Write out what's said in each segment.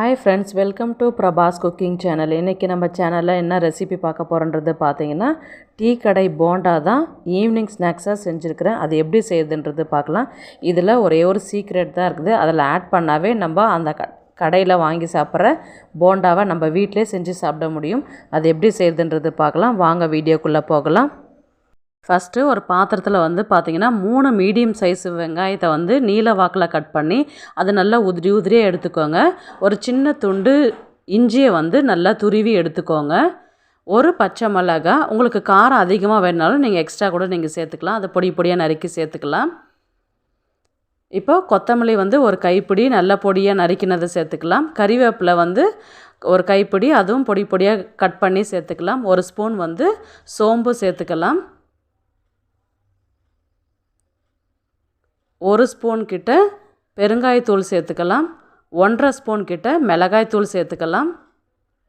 Hi friends, welcome to Prabhas Cooking Channel. இன்னைக்கு நம்ம சேனல்ல என்ன ரெசிபி பார்க்க போறோம்ன்றது பாத்தீங்கன்னா டீ கடை போண்டா தான் ஈவினிங் ஸ்நாக்ஸா செஞ்சிருக்கிறேன். அது எப்படி செய்யுதுன்றது பார்க்கலாம். இதுல ஒரே ஒரு சீக்ரெட் தான் இருக்குது. அதில் ஆட் பண்ணாவே நம்ம அந்த கடையில் வாங்கி சாப்பிட்ற போண்டாவை நம்ம வீட்டிலே செஞ்சு சாப்பிட முடியும். அது எப்படி செய்யுதுன்றது பார்க்கலாம். வாங்க வீடியோக்குள்ளே போகலாம். ஃபஸ்ட்டு ஒரு பாத்திரத்தில் வந்து பார்த்திங்கன்னா 3 மீடியம் சைஸ் வெங்காயத்தை வந்து நீல வாக்கில் கட் பண்ணி அது நல்லா உதிரியாக எடுத்துக்கோங்க. ஒரு சின்ன துண்டு இஞ்சியை வந்து நல்லா துருவி எடுத்துக்கோங்க. ஒரு பச்சை மிளகாய், உங்களுக்கு காரம் அதிகமாக வேணுனாலும் நீங்கள் எக்ஸ்ட்ரா கூட நீங்கள் சேர்த்துக்கலாம். அதை பொடியாக நறுக்கி சேர்த்துக்கலாம். இப்போ கொத்தமல்லி வந்து ஒரு கைப்பிடி நல்ல பொடியாக நறுக்கினதை சேர்த்துக்கலாம். கறிவேப்பிலை வந்து ஒரு கைப்பிடி, அதுவும் பொடியாக கட் பண்ணி சேர்த்துக்கலாம். ஒரு ஸ்பூன் வந்து சோம்பு சேர்த்துக்கலாம். 1 ஸ்பூன் கிட்ட பெருங்காயத்தூள் சேர்த்துக்கலாம். 1.5 ஸ்பூன் கிட்ட மிளகாய்த்தூள் சேர்த்துக்கலாம்.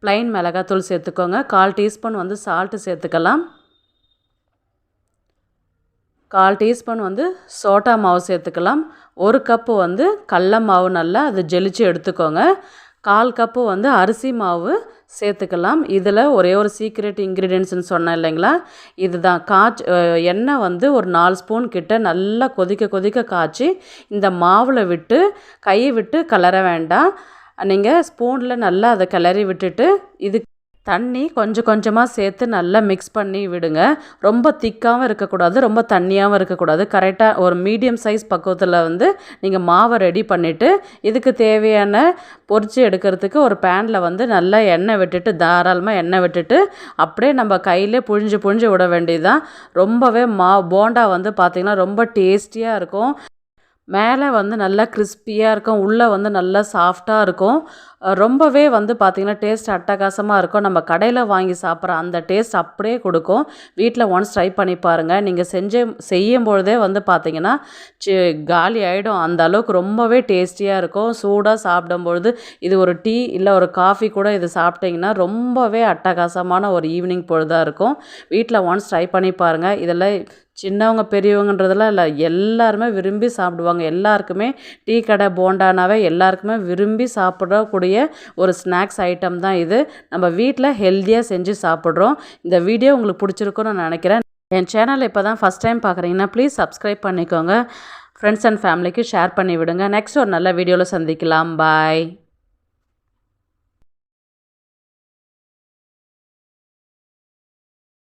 ப்ளைன் மிளகாய்த்தூள் சேர்த்துக்கோங்க. 1/4 டீஸ்பூன் வந்து சால்ட்டு சேர்த்துக்கலாம். 1/4 டீஸ்பூன் வந்து சோட்டா மாவு சேர்த்துக்கலாம். 1 கப்பு வந்து கடல மாவு நல்லா அதை ஜெலிச்சு எடுத்துக்கோங்க. 1/4 கப்பு வந்து அரிசி மாவு சேர்த்துக்கலாம். இதில் ஒரே ஒரு சீக்ரெட் இன்க்ரீடியன்ட்ஸ்னு சொன்னேன் இல்லைங்களா, இதுதான். எண்ணெய் வந்து ஒரு 4 ஸ்பூன் கிட்ட நல்லா கொதிக்க காய்ச்சி இந்த மாவில் விட்டு கையை விட்டு கிளற வேண்டாம். நீங்கள் ஸ்பூனில் நல்லா அதை கிளறி விட்டுட்டு இது தண்ணி கொஞ்சமாக சேர்த்து நல்லா மிக்ஸ் பண்ணி விடுங்க. ரொம்ப திக்காகவும் இருக்கக்கூடாது, ரொம்ப தண்ணியாகவும் இருக்கக்கூடாது. கரெக்டாக ஒரு மீடியம் சைஸ் பக்குவத்தில் வந்து நீங்கள் மாவை ரெடி பண்ணிவிட்டு இதுக்கு தேவையான பொரிச்சு எடுக்கிறதுக்கு ஒரு பேனில் வந்து நல்லா எண்ணெய் விட்டுட்டு, தாராளமாக எண்ணெய் விட்டுட்டு அப்படியே நம்ம கையிலே புழிஞ்சு விட வேண்டியதுதான். ரொம்பவே போண்டா வந்து பார்த்திங்கன்னா ரொம்ப டேஸ்டியாக இருக்கும். மேலே வந்து நல்லா கிறிஸ்பியாக இருக்கும், உள்ளே வந்து நல்லா சாஃப்டாக இருக்கும். ரொம்பவே வந்து பார்த்திங்கன்னா டேஸ்ட் அட்டகாசமாக இருக்கும். நம்ம கடையில் வாங்கி சாப்பிட்ற அந்த டேஸ்ட் அப்படியே கொடுக்கும். வீட்டில் ஒன்ஸ் ட்ரை பண்ணி பாருங்கள். நீங்கள் செய்யும் பொழுதே வந்து பார்த்திங்கன்னா காலி ஆகிடும். அந்த அளவுக்கு ரொம்பவே டேஸ்டியாக இருக்கும். சூடாக சாப்பிடும்பொழுது இது ஒரு டீ இல்லை ஒரு காஃபி கூட இது சாப்பிட்டிங்கன்னா ரொம்பவே அட்டகாசமான ஒரு ஈவினிங் பொழுதாக இருக்கும். வீட்டில் ஒன்ஸ் ட்ரை பண்ணி பாருங்கள். இதில் சின்னவங்க பெரியவங்கன்றதெல்லாம் இல்லை, எல்லாருமே விரும்பி சாப்பிடுவாங்க. எல்லாருக்குமே டீ கடை போண்டானாவே எல்லாருக்குமே விரும்பி சாப்பிடக்கூடிய ஒரு ஸ்நாக்ஸ் ஐட்டம் தான் இது. நம்ம வீட்டில் ஹெல்த்தியாக செஞ்சு சாப்பிட்றோம். இந்த வீடியோ உங்களுக்கு பிடிச்சிருக்குன்னு நான் நினைக்கிறேன். என் சேனல் இப்போ தான் ஃபஸ்ட் டைம் பார்க்குறீங்கன்னா ப்ளீஸ் சப்ஸ்கிரைப் பண்ணிக்கோங்க. ஃப்ரெண்ட்ஸ் அண்ட் ஃபேமிலிக்கு ஷேர் பண்ணி விடுங்க. நெக்ஸ்ட் ஒரு நல்ல வீடியோவில் சந்திக்கலாம். பாய்.